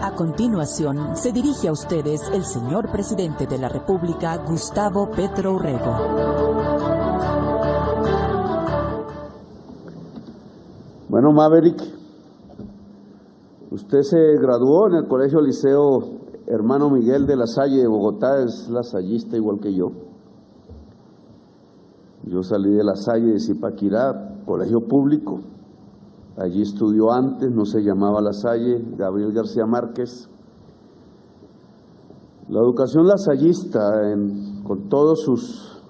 A continuación, se dirige a ustedes el señor presidente de la República, Gustavo Petro Urrego. Bueno, Maverick, usted se graduó en el Colegio Liceo Hermano Miguel de la Salle de Bogotá, es lasallista igual que yo. Yo salí de la Salle de Zipaquirá, colegio público. Allí estudió antes, no se llamaba La Salle, Gabriel García Márquez. La educación lasallista, con todas sus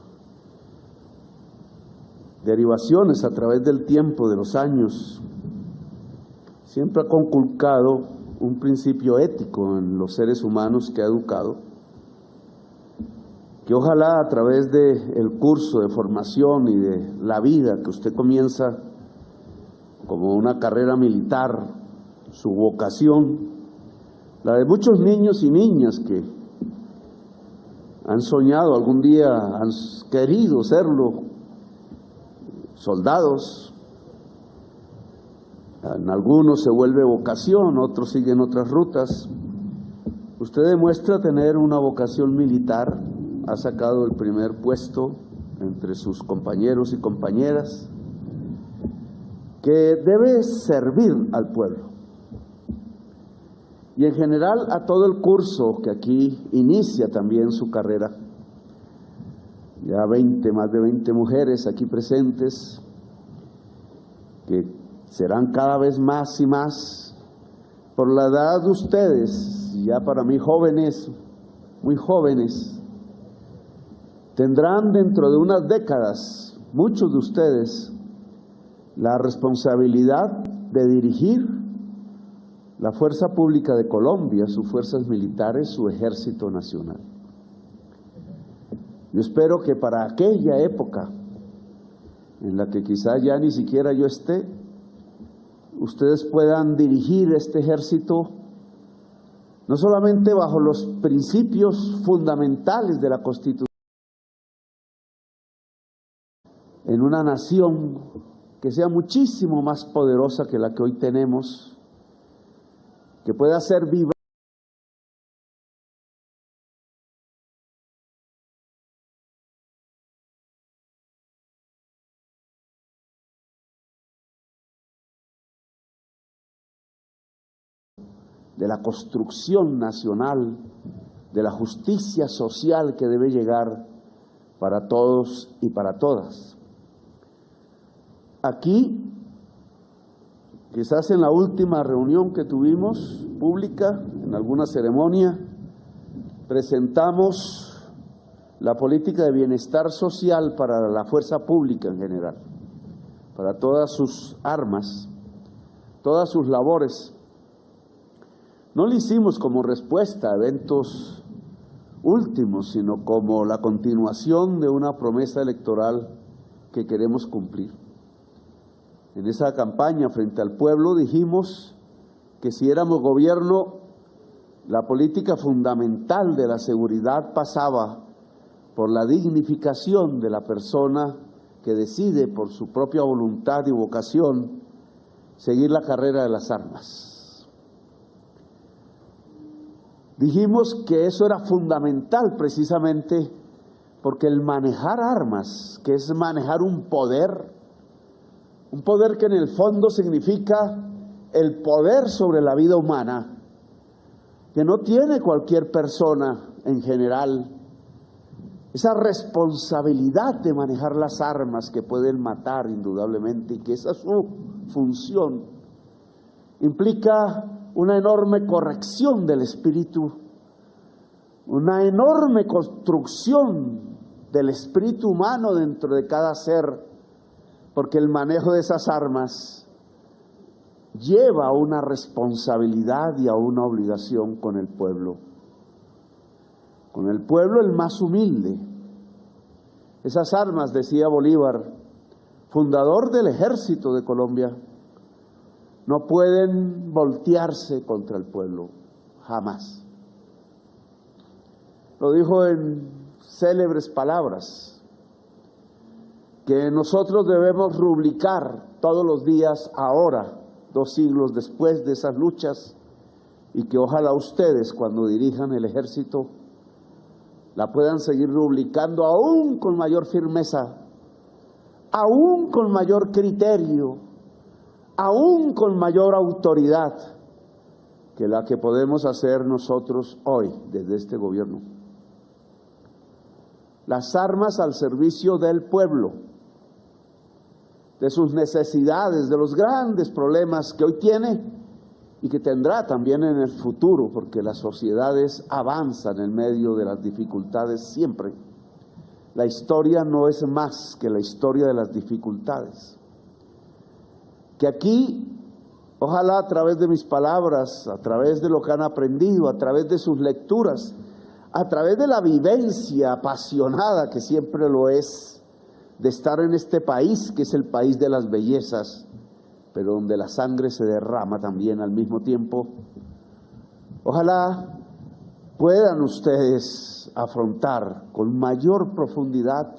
derivaciones a través del tiempo, de los años, siempre ha conculcado un principio ético en los seres humanos que ha educado, que ojalá a través del curso de formación y de la vida que usted comienza como una carrera militar, su vocación, la de muchos niños y niñas que han soñado algún día, han querido serlo, soldados. En algunos se vuelve vocación, otros siguen otras rutas. Usted demuestra tener una vocación militar, ha sacado el primer puesto entre sus compañeros y compañeras, que debe servir al pueblo. Y en general a todo el curso que aquí inicia también su carrera. Ya más de 20 mujeres aquí presentes, que serán cada vez más y más, por la edad de ustedes, ya para mí jóvenes, muy jóvenes, tendrán dentro de unas décadas, muchos de ustedes, la responsabilidad de dirigir la Fuerza Pública de Colombia, sus fuerzas militares, su Ejército Nacional. Yo espero que para aquella época, en la que quizá ya ni siquiera yo esté, ustedes puedan dirigir este ejército, no solamente bajo los principios fundamentales de la Constitución, en una nación que sea muchísimo más poderosa que la que hoy tenemos, que pueda ser viva de la construcción nacional, de la justicia social que debe llegar para todos y para todas. Aquí, quizás en la última reunión que tuvimos pública, en alguna ceremonia, presentamos la política de bienestar social para la fuerza pública en general, para todas sus armas, todas sus labores. No lo hicimos como respuesta a eventos últimos, sino como la continuación de una promesa electoral que queremos cumplir. En esa campaña frente al pueblo dijimos que si éramos gobierno, la política fundamental de la seguridad pasaba por la dignificación de la persona que decide por su propia voluntad y vocación seguir la carrera de las armas. Dijimos que eso era fundamental precisamente porque el manejar armas, que es manejar un poder que en el fondo significa el poder sobre la vida humana, que no tiene cualquier persona en general, esa responsabilidad de manejar las armas que pueden matar indudablemente y que esa es su función, implica una enorme corrección del espíritu, una enorme construcción del espíritu humano dentro de cada ser, porque el manejo de esas armas lleva a una responsabilidad y a una obligación con el pueblo el más humilde. Esas armas, decía Bolívar, fundador del ejército de Colombia, no pueden voltearse contra el pueblo, jamás. Lo dijo en célebres palabras, que nosotros debemos rubricar todos los días ahora, 2 siglos después de esas luchas, y que ojalá ustedes cuando dirijan el ejército la puedan seguir rubricando aún con mayor firmeza, aún con mayor criterio, aún con mayor autoridad que la que podemos hacer nosotros hoy desde este gobierno. Las armas al servicio del pueblo, de sus necesidades, de los grandes problemas que hoy tiene y que tendrá también en el futuro, porque las sociedades avanzan en medio de las dificultades siempre. La historia no es más que la historia de las dificultades. Que aquí, ojalá a través de mis palabras, a través de lo que han aprendido, a través de sus lecturas, a través de la vivencia apasionada que siempre lo es, de estar en este país, que es el país de las bellezas, pero donde la sangre se derrama también al mismo tiempo. Ojalá puedan ustedes afrontar con mayor profundidad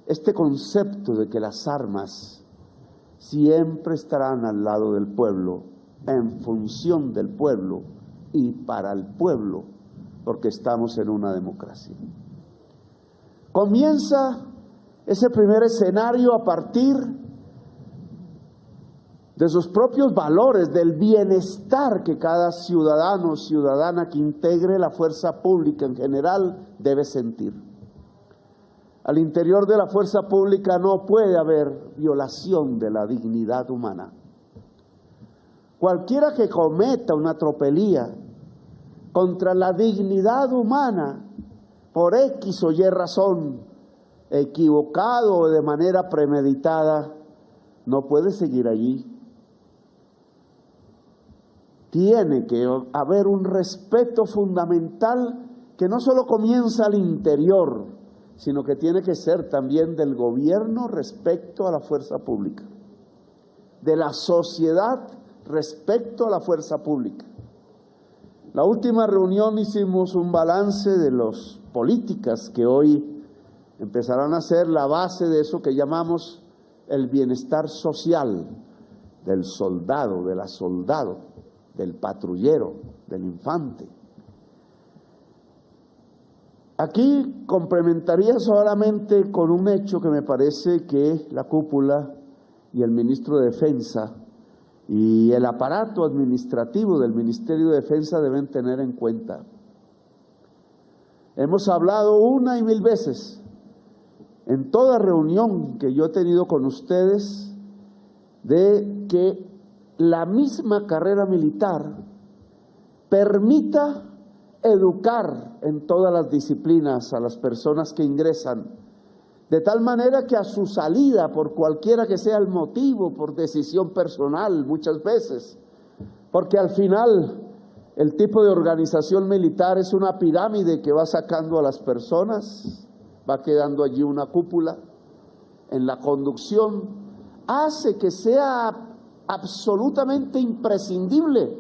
este concepto de que las armas siempre estarán al lado del pueblo, en función del pueblo y para el pueblo, porque estamos en una democracia. Comienza ese primer escenario a partir de sus propios valores, del bienestar que cada ciudadano o ciudadana que integre la fuerza pública en general debe sentir. Al interior de la fuerza pública no puede haber violación de la dignidad humana. Cualquiera que cometa una tropelía contra la dignidad humana, por X o Y razón, equivocado o de manera premeditada, no puede seguir allí. Tiene que haber un respeto fundamental que no solo comienza al interior, sino que tiene que ser también del gobierno respecto a la fuerza pública, de la sociedad respecto a la fuerza pública. La última reunión hicimos un balance de las políticas que hoy empezarán a ser la base de eso que llamamos el bienestar social del soldado, de la soldado, del patrullero, del infante. Aquí complementaría solamente con un hecho que me parece que la cúpula y el ministro de Defensa y el aparato administrativo del Ministerio de Defensa deben tener en cuenta. Hemos hablado una y mil veces en toda reunión que yo he tenido con ustedes de que la misma carrera militar permita educar en todas las disciplinas a las personas que ingresan, de tal manera que a su salida, por cualquiera que sea el motivo, por decisión personal muchas veces, porque al final el tipo de organización militar es una pirámide que va sacando a las personas, va quedando allí una cúpula en la conducción, hace que sea absolutamente imprescindible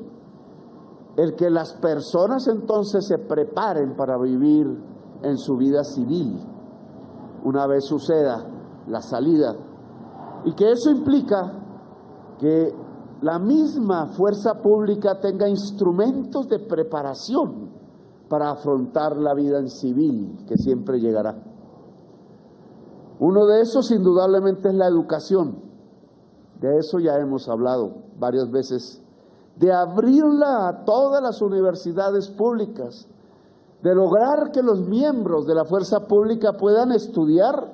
el que las personas entonces se preparen para vivir en su vida civil, una vez suceda la salida, y que eso implica que la misma fuerza pública tenga instrumentos de preparación para afrontar la vida en civil, que siempre llegará. Uno de esos indudablemente es la educación. De eso ya hemos hablado varias veces, de abrirla a todas las universidades públicas, de lograr que los miembros de la fuerza pública puedan estudiar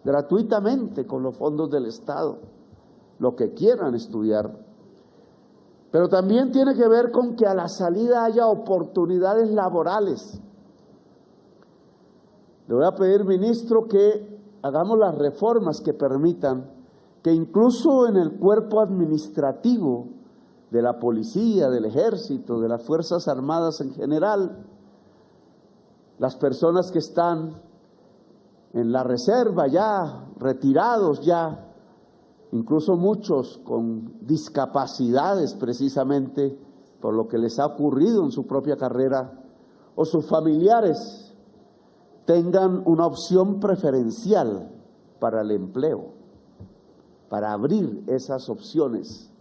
gratuitamente con los fondos del Estado, lo que quieran estudiar. Pero también tiene que ver con que a la salida haya oportunidades laborales. Le voy a pedir, ministro, que hagamos las reformas que permitan que incluso en el cuerpo administrativo de la policía, del ejército, de las Fuerzas Armadas en general, las personas que están en la reserva ya, retirados ya, incluso muchos con discapacidades precisamente por lo que les ha ocurrido en su propia carrera, o sus familiares, tengan una opción preferencial para el empleo, para abrir esas opciones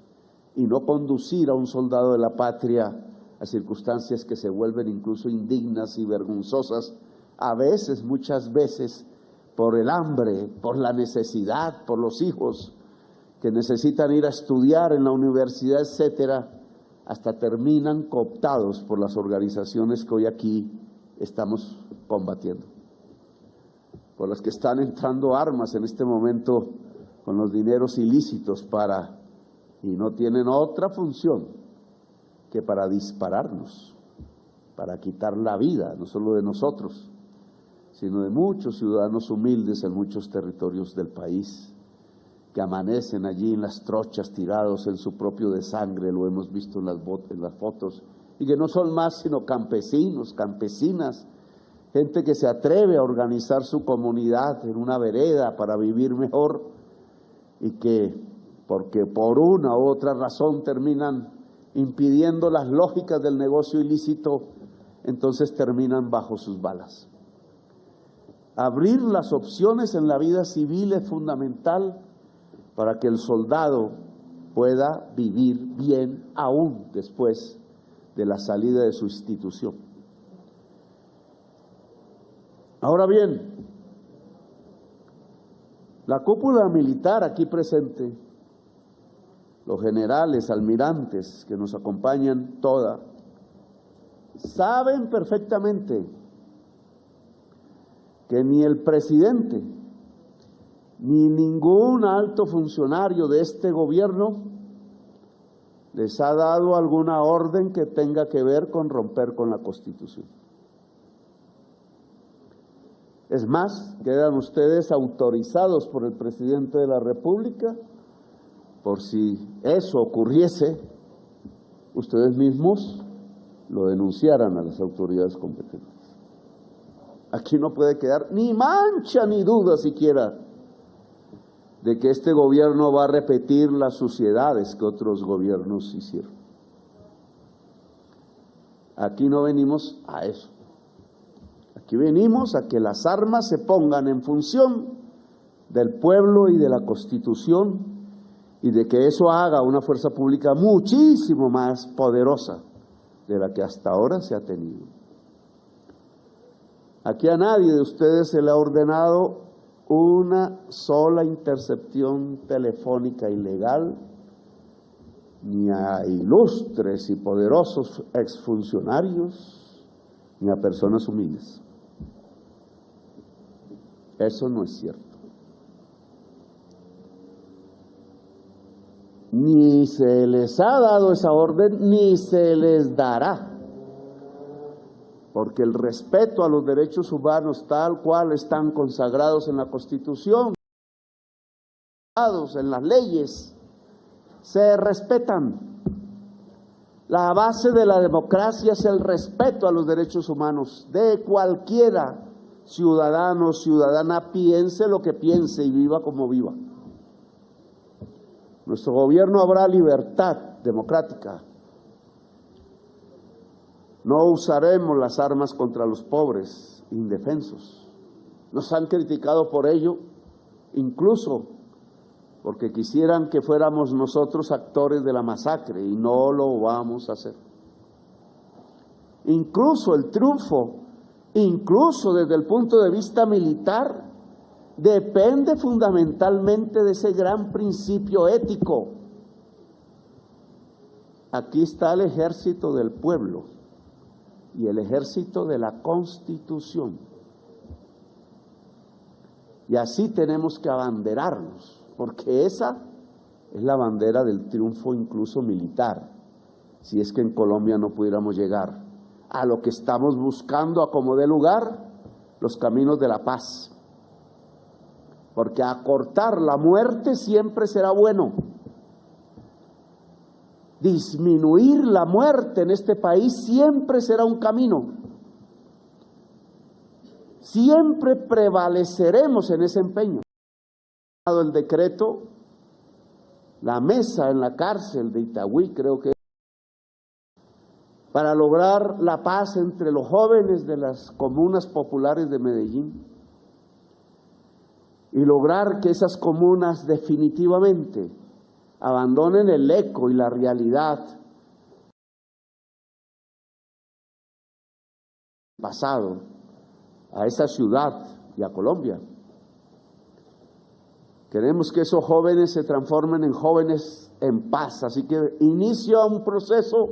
y no conducir a un soldado de la patria a circunstancias que se vuelven incluso indignas y vergonzosas, a veces, muchas veces, por el hambre, por la necesidad, por los hijos que necesitan ir a estudiar en la universidad, etcétera, hasta terminan cooptados por las organizaciones que hoy aquí estamos combatiendo, por las que están entrando armas en este momento con los dineros ilícitos y no tienen otra función que para dispararnos, para quitar la vida, no solo de nosotros, sino de muchos ciudadanos humildes en muchos territorios del país, que amanecen allí en las trochas tirados en su propio de sangre, lo hemos visto en las fotos, y que no son más sino campesinos, campesinas, gente que se atreve a organizar su comunidad en una vereda para vivir mejor, y que, porque por una u otra razón terminan impidiendo las lógicas del negocio ilícito, entonces terminan bajo sus balas. Abrir las opciones en la vida civil es fundamental para que el soldado pueda vivir bien aún después de la salida de su institución. Ahora bien, la cúpula militar aquí presente, los generales, almirantes que nos acompañan toda, saben perfectamente que ni el presidente ni ningún alto funcionario de este gobierno les ha dado alguna orden que tenga que ver con romper con la Constitución. Es más, quedan ustedes autorizados por el presidente de la República, por si eso ocurriese, ustedes mismos lo denunciaran a las autoridades competentes. Aquí no puede quedar ni mancha ni duda siquiera de que este gobierno va a repetir las suciedades que otros gobiernos hicieron. Aquí no venimos a eso. Aquí venimos a que las armas se pongan en función del pueblo y de la Constitución, y de que eso haga una fuerza pública muchísimo más poderosa de la que hasta ahora se ha tenido. Aquí a nadie de ustedes se le ha ordenado una sola intercepción telefónica ilegal ni a ilustres y poderosos exfuncionarios, ni a personas humildes. Eso no es cierto. Ni se les ha dado esa orden, ni se les dará. Porque el respeto a los derechos humanos tal cual están consagrados en la Constitución, en las leyes, se respetan. La base de la democracia es el respeto a los derechos humanos de cualquiera ciudadano o ciudadana, piense lo que piense y viva como viva. Nuestro gobierno habrá libertad democrática. No usaremos las armas contra los pobres, indefensos. Nos han criticado por ello, incluso porque quisieran que fuéramos nosotros actores de la masacre, y no lo vamos a hacer. Incluso el triunfo, incluso desde el punto de vista militar, depende fundamentalmente de ese gran principio ético. Aquí está el ejército del pueblo y el ejército de la Constitución. Y así tenemos que abanderarnos, porque esa es la bandera del triunfo incluso militar, si es que en Colombia no pudiéramos llegar a lo que estamos buscando a como dé lugar, los caminos de la paz. Porque acortar la muerte siempre será bueno. Disminuir la muerte en este país siempre será un camino. Siempre prevaleceremos en ese empeño. El decreto, la mesa en la cárcel de Itagüí, creo que para lograr la paz entre los jóvenes de las comunas populares de Medellín y lograr que esas comunas definitivamente abandonen el eco y la realidad pasado a esa ciudad y a Colombia. Queremos que esos jóvenes se transformen en jóvenes en paz, así que inicia un proceso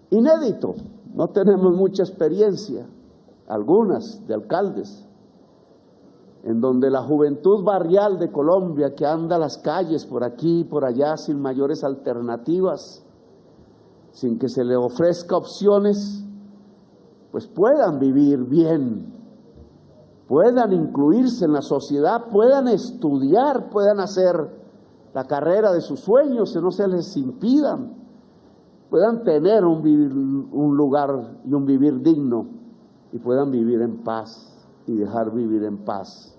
inédito. No tenemos mucha experiencia, algunas de alcaldes, en donde la juventud barrial de Colombia, que anda a las calles por aquí y por allá sin mayores alternativas, sin que se le ofrezca opciones, pues puedan vivir bien, puedan incluirse en la sociedad, puedan estudiar, puedan hacer la carrera de sus sueños, que no se les impidan, puedan tener un lugar y un vivir digno, y puedan vivir en paz y dejar vivir en paz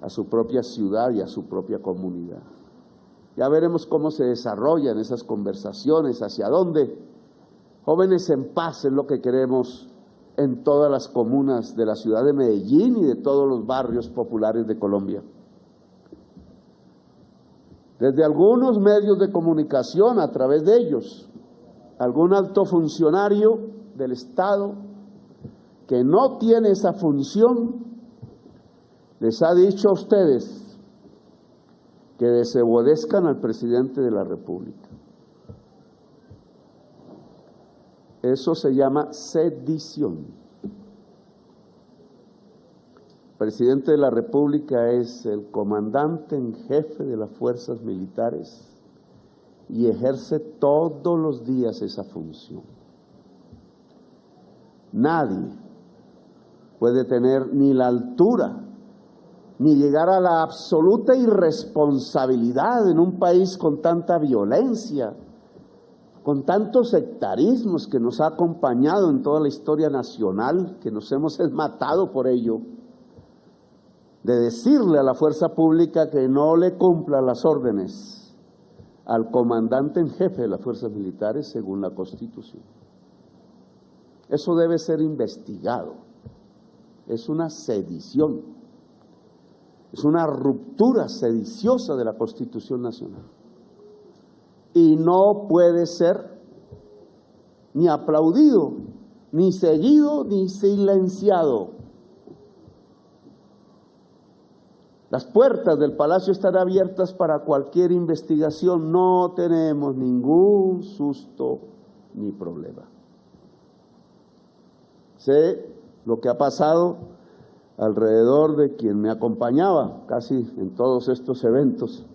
a su propia ciudad y a su propia comunidad. Ya veremos cómo se desarrollan esas conversaciones, hacia dónde. Jóvenes en paz es lo que queremos en todas las comunas de la ciudad de Medellín y de todos los barrios populares de Colombia. Desde algunos medios de comunicación, a través de ellos, algún alto funcionario del Estado que no tiene esa función, les ha dicho a ustedes que desobedezcan al presidente de la República. Eso se llama sedición. El presidente de la República es el comandante en jefe de las fuerzas militares y ejerce todos los días esa función. Nadie puede tener ni la altura ni llegar a la absoluta irresponsabilidad en un país con tanta violencia, con tantos sectarismos que nos ha acompañado en toda la historia nacional, que nos hemos matado por ello, de decirle a la fuerza pública que no le cumpla las órdenes al comandante en jefe de las fuerzas militares según la Constitución. Eso debe ser investigado. Es una sedición. Es una ruptura sediciosa de la Constitución Nacional. Y no puede ser ni aplaudido, ni seguido, ni silenciado. Las puertas del palacio están abiertas para cualquier investigación. No tenemos ningún susto ni problema. Sé lo que ha pasado alrededor de quien me acompañaba casi en todos estos eventos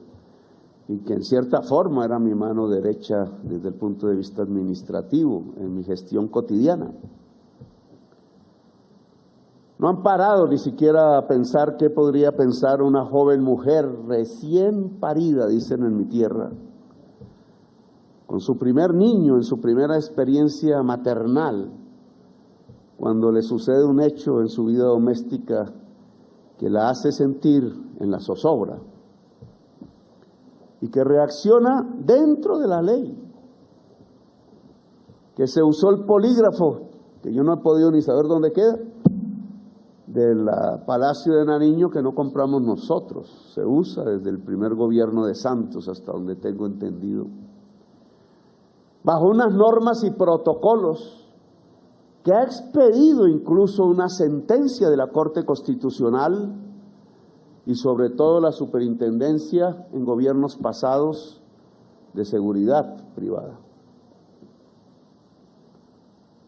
y que en cierta forma era mi mano derecha desde el punto de vista administrativo en mi gestión cotidiana. No han parado ni siquiera a pensar qué podría pensar una joven mujer recién parida, dicen en mi tierra, con su primer niño en su primera experiencia maternal, cuando le sucede un hecho en su vida doméstica que la hace sentir en la zozobra y que reacciona dentro de la ley, que se usó el polígrafo, que yo no he podido ni saber dónde queda, del Palacio de Nariño, que no compramos nosotros, se usa desde el primer gobierno de Santos hasta donde tengo entendido, bajo unas normas y protocolos que ha expedido incluso una sentencia de la Corte Constitucional y sobre todo la superintendencia en gobiernos pasados de seguridad privada.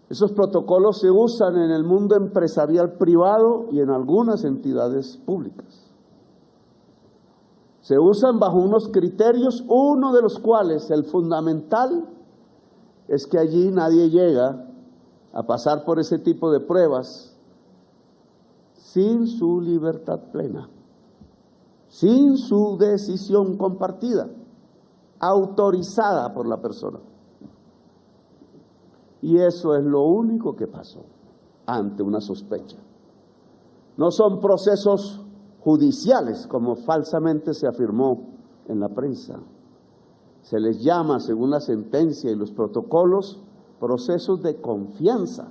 Esos protocolos se usan en el mundo empresarial privado y en algunas entidades públicas. Se usan bajo unos criterios, uno de los cuales, el fundamental, es que allí nadie llega a pasar por ese tipo de pruebas sin su libertad plena, sin su decisión compartida, autorizada por la persona. Y eso es lo único que pasó ante una sospecha. No son procesos judiciales, como falsamente se afirmó en la prensa. Se les llama, según la sentencia y los protocolos, procesos de confianza,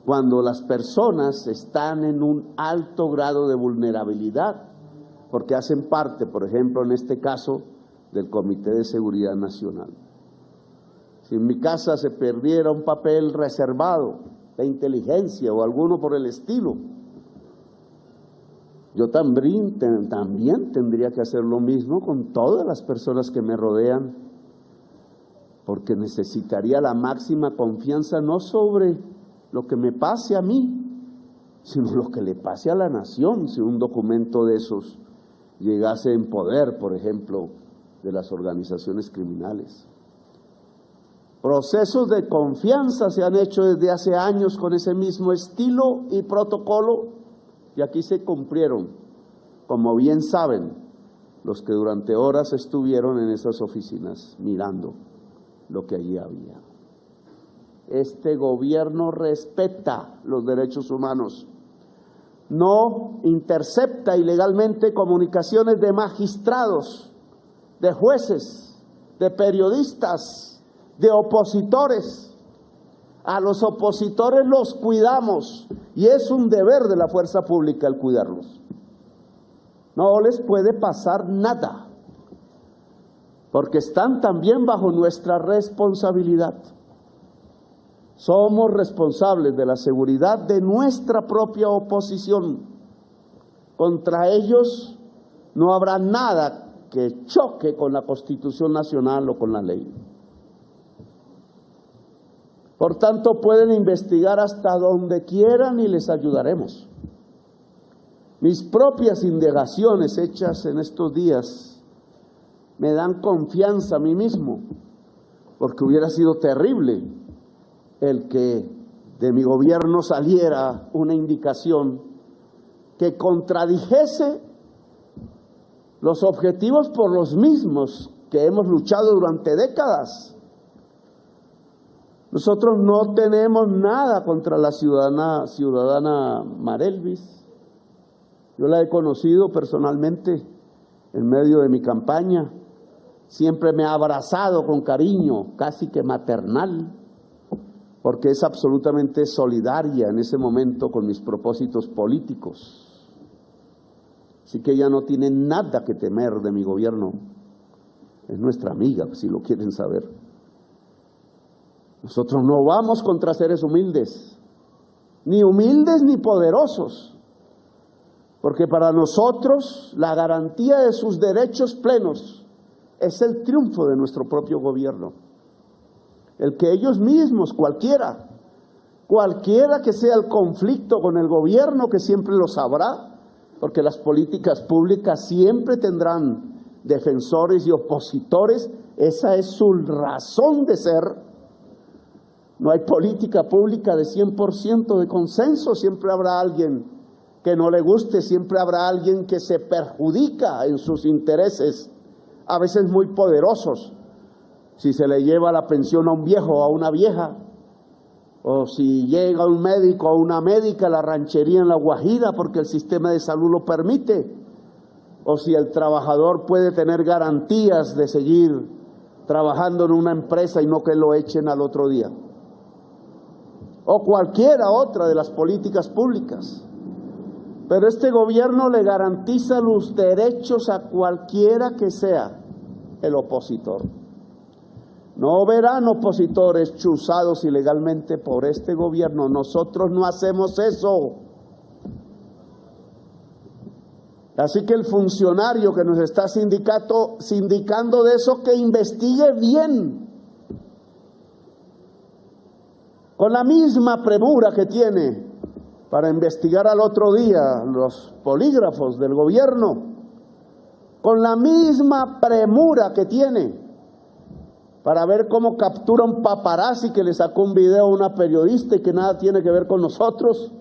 cuando las personas están en un alto grado de vulnerabilidad, porque hacen parte, por ejemplo, en este caso, del Comité de Seguridad Nacional. Si en mi casa se perdiera un papel reservado de inteligencia o alguno por el estilo, yo también tendría que hacer lo mismo con todas las personas que me rodean, porque necesitaría la máxima confianza no sobre lo que me pase a mí, sino lo que le pase a la nación si un documento de esos llegase en poder, por ejemplo, de las organizaciones criminales. Procesos de confianza se han hecho desde hace años con ese mismo estilo y protocolo, y aquí se cumplieron, como bien saben los que durante horas estuvieron en esas oficinas mirando lo que allí había. Este gobierno respeta los derechos humanos, no intercepta ilegalmente comunicaciones de magistrados, de jueces, de periodistas, de opositores. A los opositores los cuidamos y es un deber de la fuerza pública el cuidarlos. No les puede pasar nada, porque están también bajo nuestra responsabilidad. Somos responsables de la seguridad de nuestra propia oposición. Contra ellos no habrá nada que choque con la Constitución Nacional o con la ley. Por tanto, pueden investigar hasta donde quieran y les ayudaremos. Mis propias indagaciones hechas en estos días me dan confianza a mí mismo, porque hubiera sido terrible el que de mi gobierno saliera una indicación que contradijese los objetivos por los mismos que hemos luchado durante décadas. Nosotros no tenemos nada contra la ciudadana Marelvis. Yo la he conocido personalmente en medio de mi campaña. Siempre me ha abrazado con cariño, casi que maternal, porque es absolutamente solidaria en ese momento con mis propósitos políticos. Así que ella no tiene nada que temer de mi gobierno. Es nuestra amiga, si lo quieren saber. Nosotros no vamos contra seres humildes ni poderosos, Porque para nosotros la garantía de sus derechos plenos es el triunfo de nuestro propio gobierno. El que ellos mismos, cualquiera que sea el conflicto con el gobierno, que siempre lo sabrá, porque las políticas públicas siempre tendrán defensores y opositores, esa es su razón de ser. No hay política pública de 100% de consenso, siempre habrá alguien que no le guste, siempre habrá alguien que se perjudica en sus intereses, a veces muy poderosos. Si se le lleva la pensión a un viejo o a una vieja, o si llega un médico o una médica a la ranchería en La Guajira porque el sistema de salud lo permite, o si el trabajador puede tener garantías de seguir trabajando en una empresa y no que lo echen al otro día, o cualquiera otra de las políticas públicas. Pero este gobierno le garantiza los derechos a cualquiera que sea el opositor. No verán opositores chuzados ilegalmente por este gobierno. Nosotros no hacemos eso. Así que el funcionario que nos está sindicando de eso, que investigue bien, con la misma premura que tiene para investigar al otro día los polígrafos del gobierno, con la misma premura que tiene para ver cómo captura un paparazzi que le sacó un video a una periodista y que nada tiene que ver con nosotros.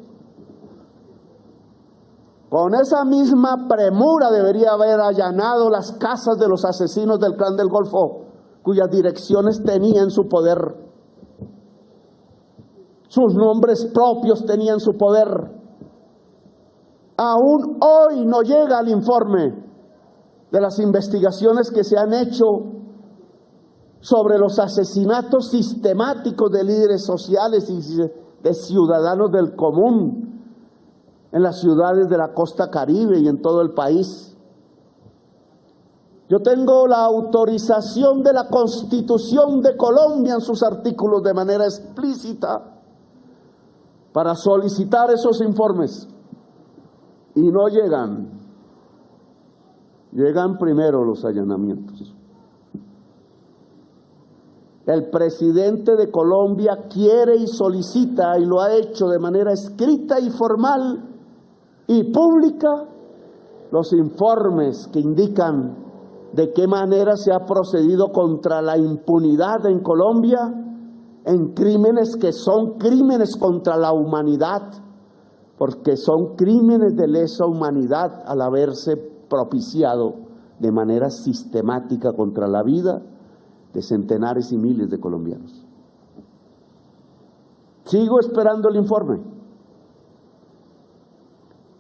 Con esa misma premura debería haber allanado las casas de los asesinos del Clan del Golfo, cuyas direcciones tenía en su poder. Sus nombres propios tenían su poder. Aún hoy no llega el informe de las investigaciones que se han hecho sobre los asesinatos sistemáticos de líderes sociales y de ciudadanos del común en las ciudades de la costa caribe y en todo el país. Yo tengo la autorización de la Constitución de Colombia en sus artículos de manera explícita para solicitar esos informes, y no llegan. Llegan primero los allanamientos. El presidente de Colombia quiere y solicita, y lo ha hecho de manera escrita y formal y pública, los informes que indican de qué manera se ha procedido contra la impunidad en Colombia, en crímenes que son crímenes contra la humanidad, porque son crímenes de lesa humanidad al haberse propiciado de manera sistemática contra la vida de centenares y miles de colombianos. Sigo esperando el informe.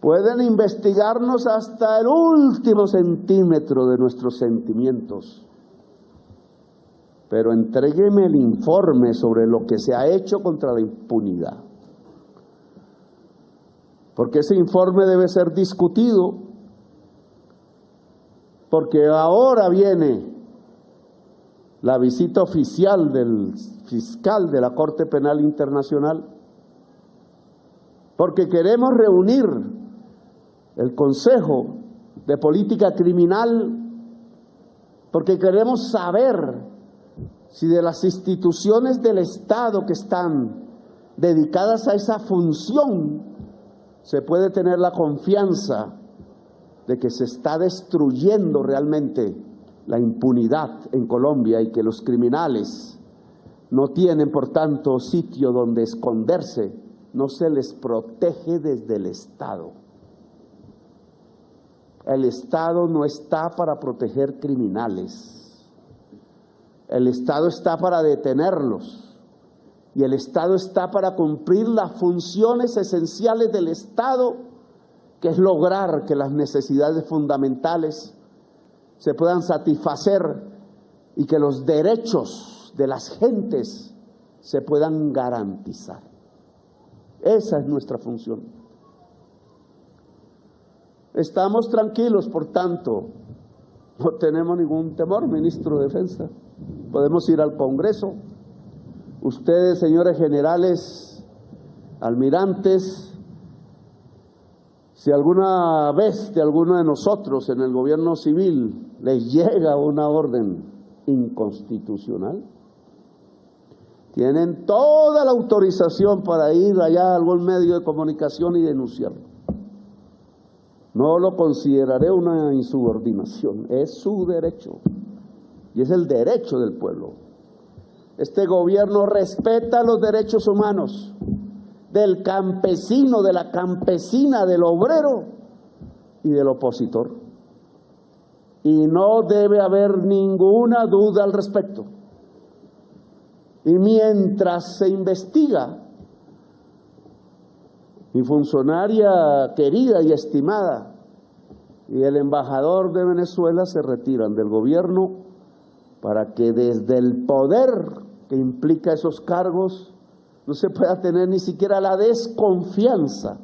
Pueden investigarnos hasta el último centímetro de nuestros sentimientos, pero entrégueme el informe sobre lo que se ha hecho contra la impunidad, porque ese informe debe ser discutido, porque ahora viene la visita oficial del fiscal de la Corte Penal Internacional, porque queremos reunir el Consejo de Política Criminal, porque queremos saber si de las instituciones del Estado que están dedicadas a esa función se puede tener la confianza de que se está destruyendo realmente la impunidad en Colombia y que los criminales no tienen, por tanto, sitio donde esconderse, no se les protege desde el Estado. El Estado no está para proteger criminales. El Estado está para detenerlos, y el Estado está para cumplir las funciones esenciales del Estado, que es lograr que las necesidades fundamentales se puedan satisfacer y que los derechos de las gentes se puedan garantizar. Esa es nuestra función. Estamos tranquilos, por tanto, no tenemos ningún temor, ministro de Defensa. Podemos ir al Congreso. Ustedes, señores generales, almirantes, Si alguna vez de alguno de nosotros en el gobierno civil les llega una orden inconstitucional, tienen toda la autorización para ir allá a algún medio de comunicación y denunciarlo. No lo consideraré una insubordinación, es su derecho y es el derecho del pueblo. Este gobierno respeta los derechos humanos del campesino, de la campesina, del obrero y del opositor. Y no debe haber ninguna duda al respecto. Y mientras se investiga, mi funcionaria querida y estimada y el embajador de Venezuela se retiran del gobierno para que desde el poder que implica esos cargos no se pueda tener ni siquiera la desconfianza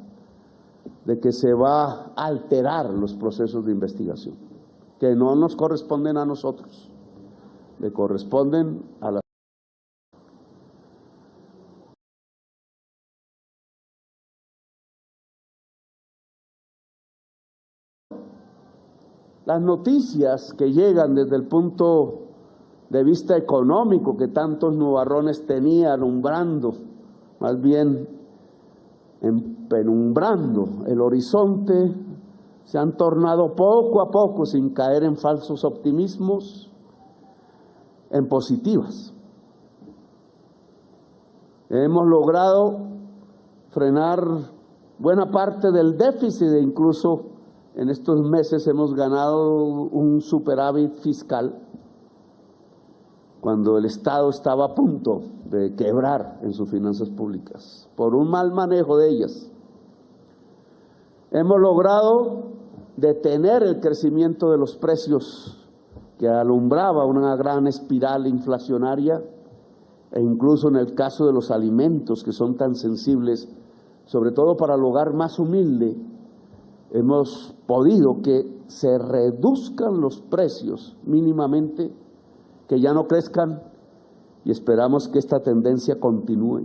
de que se va a alterar los procesos de investigación, que no nos corresponden a nosotros, le corresponden a la Las noticias que llegan desde el punto de vista económico que tantos nubarrones tenía alumbrando, más bien penumbrando el horizonte, se han tornado poco a poco, sin caer en falsos optimismos, en positivas. Hemos logrado frenar buena parte del déficit e incluso en estos meses hemos ganado un superávit fiscal cuando el Estado estaba a punto de quebrar en sus finanzas públicas por un mal manejo de ellas. Hemos logrado detener el crecimiento de los precios que alumbraba una gran espiral inflacionaria e incluso en el caso de los alimentos que son tan sensibles, sobre todo para el hogar más humilde, hemos podido que se reduzcan los precios mínimamente, que ya no crezcan y esperamos que esta tendencia continúe.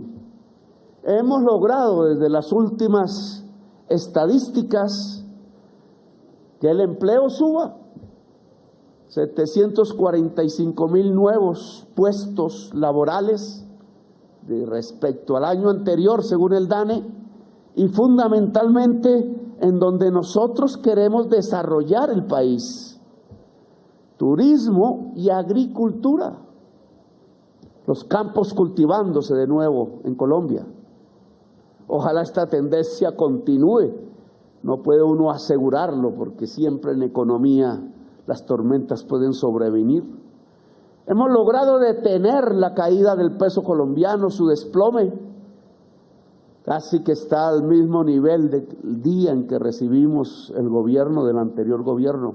Hemos logrado desde las últimas estadísticas que el empleo suba, 745,000 nuevos puestos laborales respecto al año anterior según el DANE, y fundamentalmente en donde nosotros queremos desarrollar el país, turismo y agricultura, los campos cultivándose de nuevo en Colombia. Ojalá esta tendencia continúe, no puede uno asegurarlo porque siempre en economía las tormentas pueden sobrevenir. Hemos logrado detener la caída del peso colombiano, su desplome, casi que está al mismo nivel del día en que recibimos el gobierno del anterior gobierno.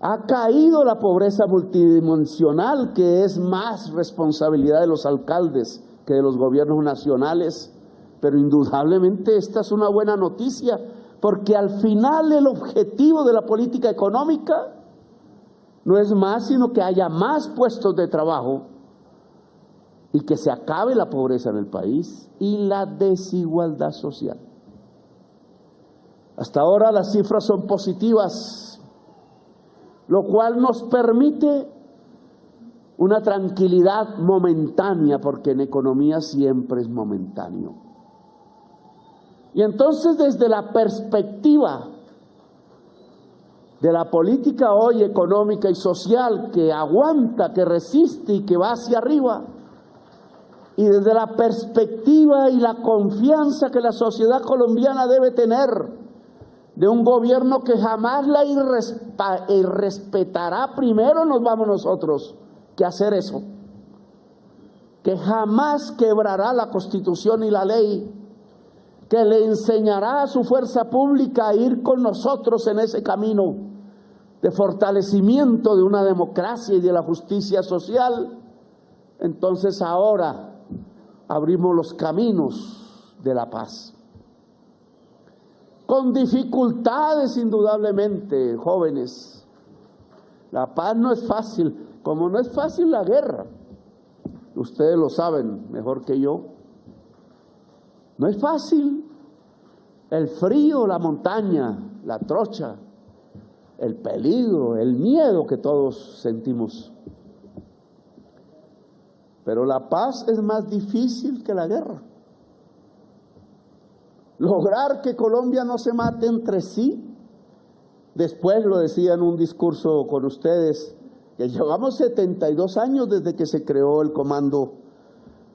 Ha caído la pobreza multidimensional, que es más responsabilidad de los alcaldes que de los gobiernos nacionales, pero indudablemente esta es una buena noticia, porque al final el objetivo de la política económica no es más sino que haya más puestos de trabajo y que se acabe la pobreza en el país y la desigualdad social. Hasta ahora las cifras son positivas, lo cual nos permite una tranquilidad momentánea, porque en economía siempre es momentáneo. Y entonces, desde la perspectiva de la política hoy económica y social, que aguanta, que resiste y que va hacia arriba, y desde la perspectiva y la confianza que la sociedad colombiana debe tener de un gobierno que jamás la irrespetará, primero nos vamos nosotros que hacer eso, que jamás quebrará la Constitución y la ley, que le enseñará a su fuerza pública a ir con nosotros en ese camino de fortalecimiento de una democracia y de la justicia social. Entonces ahora abrimos los caminos de la paz. Con dificultades indudablemente, jóvenes. La paz no es fácil, como no es fácil la guerra. Ustedes lo saben mejor que yo. No es fácil. el frío, la montaña, la trocha, el peligro, el miedo que todos sentimos. Pero la paz es más difícil que la guerra. Lograr que Colombia no se mate entre sí. Después lo decía en un discurso con ustedes, que llevamos 72 años desde que se creó el comando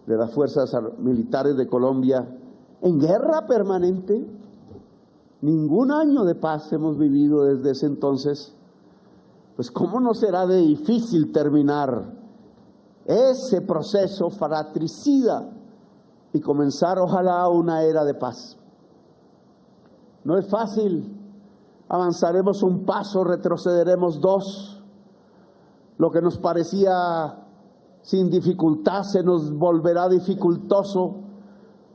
de las fuerzas militares de Colombia en guerra permanente. Ningún año de paz hemos vivido desde ese entonces. Pues ¿cómo no será de difícil terminar ese proceso fratricida y comenzar ojalá una era de paz? No es fácil. Avanzaremos un paso, retrocederemos dos. Lo que nos parecía sin dificultad se nos volverá dificultoso.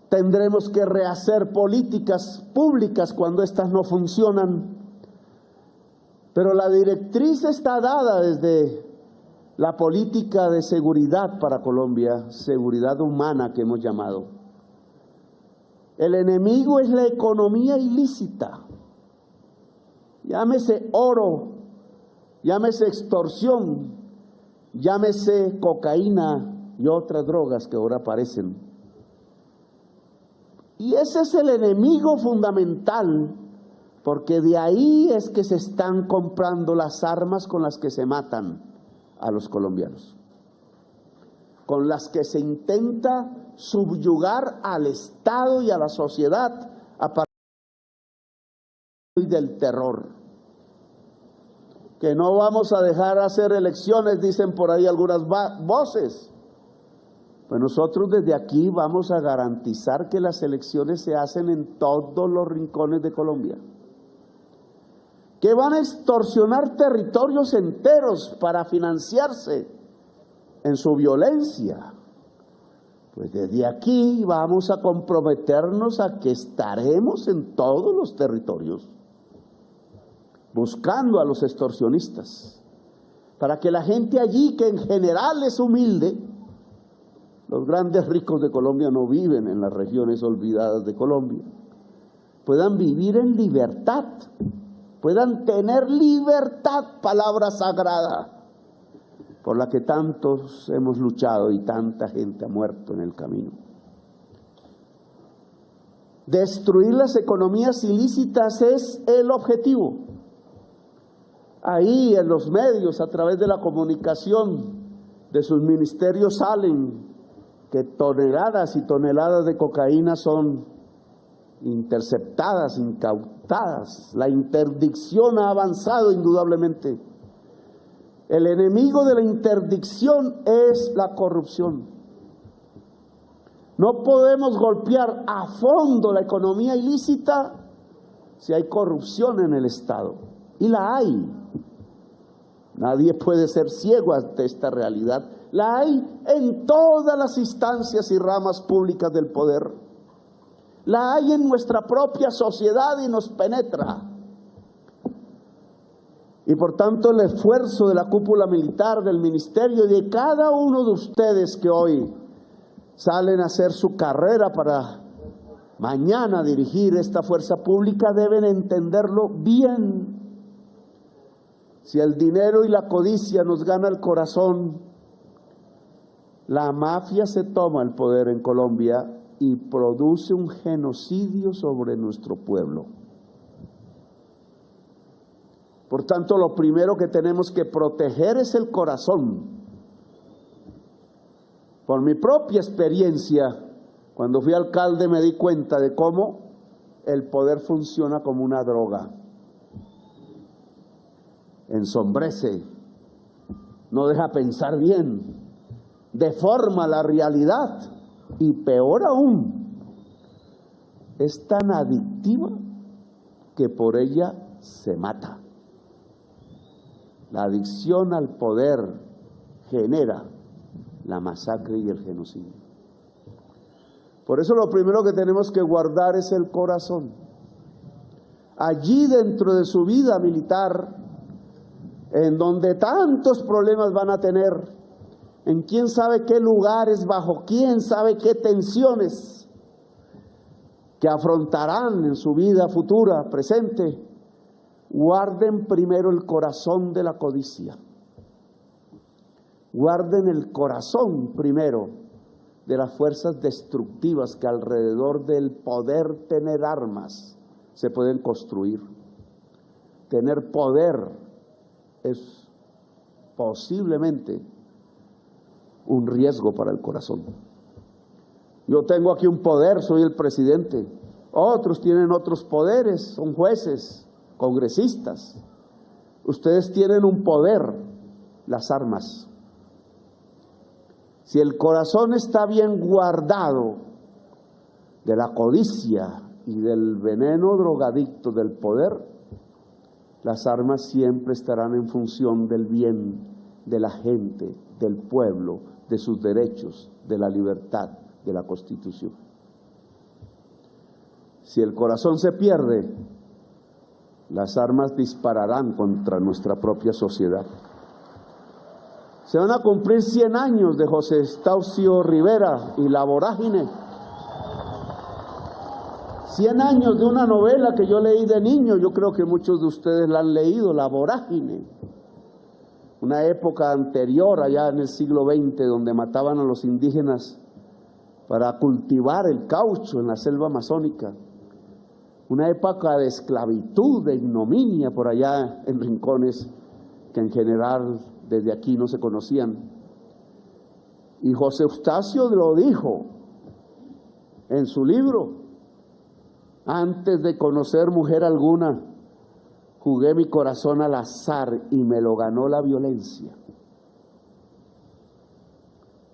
Tendremos que rehacer políticas públicas cuando éstas no funcionan. Pero la directriz está dada desde la política de seguridad para Colombia, seguridad humana que hemos llamado. El enemigo es la economía ilícita. Llámese oro, llámese extorsión, llámese cocaína y otras drogas que ahora aparecen. Y ese es el enemigo fundamental, porque de ahí es que se están comprando las armas con las que se matan a los colombianos, con las que se intenta subyugar al Estado y a la sociedad a partir del terror. Que no vamos a dejar hacer elecciones, dicen por ahí algunas voces. Pues nosotros desde aquí vamos a garantizar que las elecciones se hacen en todos los rincones de Colombia. Que van a extorsionar territorios enteros para financiarse en su violencia. Pues desde aquí vamos a comprometernos a que estaremos en todos los territorios buscando a los extorsionistas, para que la gente allí, que en general es humilde, los grandes ricos de Colombia no viven en las regiones olvidadas de Colombia, puedan vivir en libertad, puedan tener libertad, palabra sagrada, por la que tantos hemos luchado y tanta gente ha muerto en el camino. Destruir las economías ilícitas es el objetivo. Ahí en los medios, a través de la comunicación de sus ministerios, salen que toneladas y toneladas de cocaína son interceptadas, incautadas. La interdicción ha avanzado indudablemente. El enemigo de la interdicción es la corrupción. No podemos golpear a fondo la economía ilícita si hay corrupción en el Estado. Y la hay. Nadie puede ser ciego ante esta realidad. La hay en todas las instancias y ramas públicas del poder. La hay en nuestra propia sociedad y nos penetra. Y por tanto el esfuerzo de la cúpula militar, del ministerio y de cada uno de ustedes que hoy salen a hacer su carrera para mañana dirigir esta fuerza pública, deben entenderlo bien. Si el dinero y la codicia nos gana el corazón, la mafia se toma el poder en Colombia y produce un genocidio sobre nuestro pueblo. Por tanto, lo primero que tenemos que proteger es el corazón. Por mi propia experiencia, cuando fui alcalde me di cuenta de cómo el poder funciona como una droga. Ensombrece, no deja pensar bien, deforma la realidad y peor aún, es tan adictiva que por ella se mata. La adicción al poder genera la masacre y el genocidio. Por eso lo primero que tenemos que guardar es el corazón. Allí dentro de su vida militar, en donde tantos problemas van a tener, en quién sabe qué lugares, bajo quién sabe qué tensiones, que afrontarán en su vida futura, presente, guarden primero el corazón de la codicia. Guarden el corazón primero de las fuerzas destructivas que alrededor del poder tener armas se pueden construir. Tener poder es posiblemente un riesgo para el corazón. Yo tengo aquí un poder, soy el presidente. Otros tienen otros poderes, son jueces, congresistas. Ustedes tienen un poder, las armas. Si el corazón está bien guardado de la codicia y del veneno drogadicto del poder, las armas siempre estarán en función del bien de la gente, del pueblo, de sus derechos, de la libertad, de la Constitución. Si el corazón se pierde, las armas dispararán contra nuestra propia sociedad. Se van a cumplir 100 años de José Estacio Rivera y La Vorágine. 100 años de una novela que yo leí de niño, yo creo que muchos de ustedes la han leído, La Vorágine. Una época anterior, allá en el siglo XX, donde mataban a los indígenas para cultivar el caucho en la selva amazónica. Una época de esclavitud, de ignominia por allá en rincones que en general desde aquí no se conocían. Y José Eustacio lo dijo en su libro: antes de conocer mujer alguna, jugué mi corazón al azar y me lo ganó la violencia.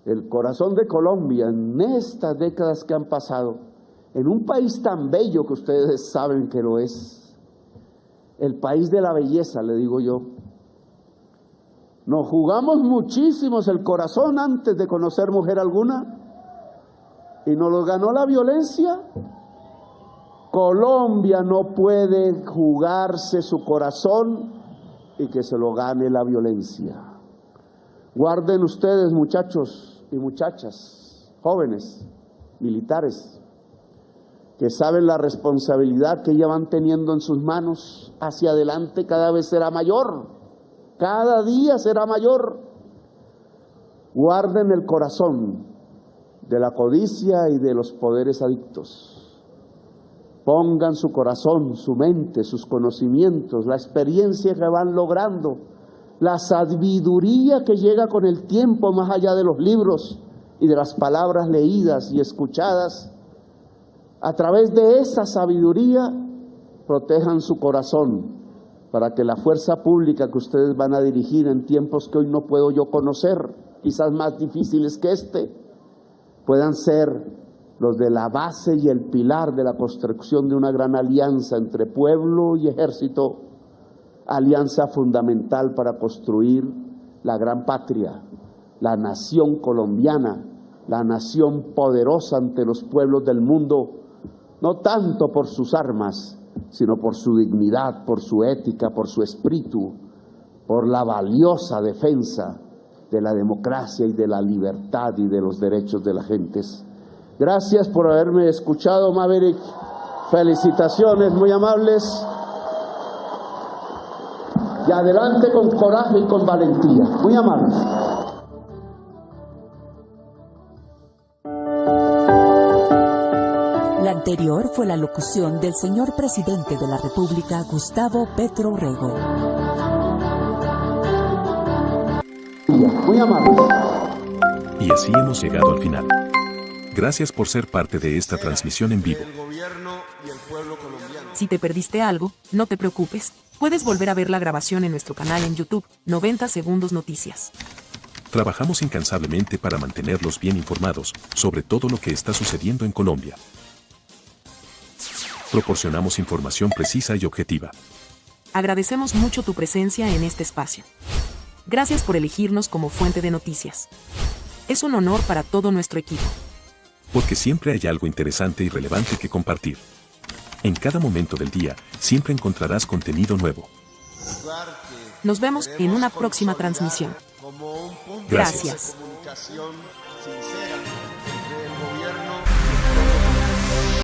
El corazón de Colombia en estas décadas que han pasado, en un país tan bello que ustedes saben que lo es, el país de la belleza, le digo yo, nos jugamos muchísimos el corazón antes de conocer mujer alguna y nos lo ganó la violencia. Colombia no puede jugarse su corazón y que se lo gane la violencia. Guarden ustedes, muchachos y muchachas, jóvenes, militares, que saben la responsabilidad que ya van teniendo en sus manos, hacia adelante cada vez será mayor. Cada día será mayor. Guarden el corazón de la codicia y de los poderes adictos. Pongan su corazón, su mente, sus conocimientos, la experiencia que van logrando, la sabiduría que llega con el tiempo más allá de los libros y de las palabras leídas y escuchadas. A través de esa sabiduría, protejan su corazón, para que la fuerza pública que ustedes van a dirigir en tiempos que hoy no puedo yo conocer, quizás más difíciles que este, puedan ser los de la base y el pilar de la construcción de una gran alianza entre pueblo y ejército, alianza fundamental para construir la gran patria, la nación colombiana, la nación poderosa ante los pueblos del mundo, no tanto por sus armas, sino por su dignidad, por su ética, por su espíritu, por la valiosa defensa de la democracia y de la libertad y de los derechos de las gentes. Gracias por haberme escuchado, Maverick. Felicitaciones, muy amables. Y adelante con coraje y con valentía. Muy amables. La anterior fue la locución del señor presidente de la República, Gustavo Petro Urrego. Muy amable. Y así hemos llegado al final. Gracias por ser parte de esta transmisión en vivo. Si te perdiste algo, no te preocupes. Puedes volver a ver la grabación en nuestro canal en YouTube, 90 Segundos Noticias. Trabajamos incansablemente para mantenerlos bien informados sobre todo lo que está sucediendo en Colombia. Proporcionamos información precisa y objetiva. Agradecemos mucho tu presencia en este espacio. Gracias por elegirnos como fuente de noticias. Es un honor para todo nuestro equipo. Porque siempre hay algo interesante y relevante que compartir. En cada momento del día, siempre encontrarás contenido nuevo. Nos vemos en una próxima transmisión. Gracias. Gracias.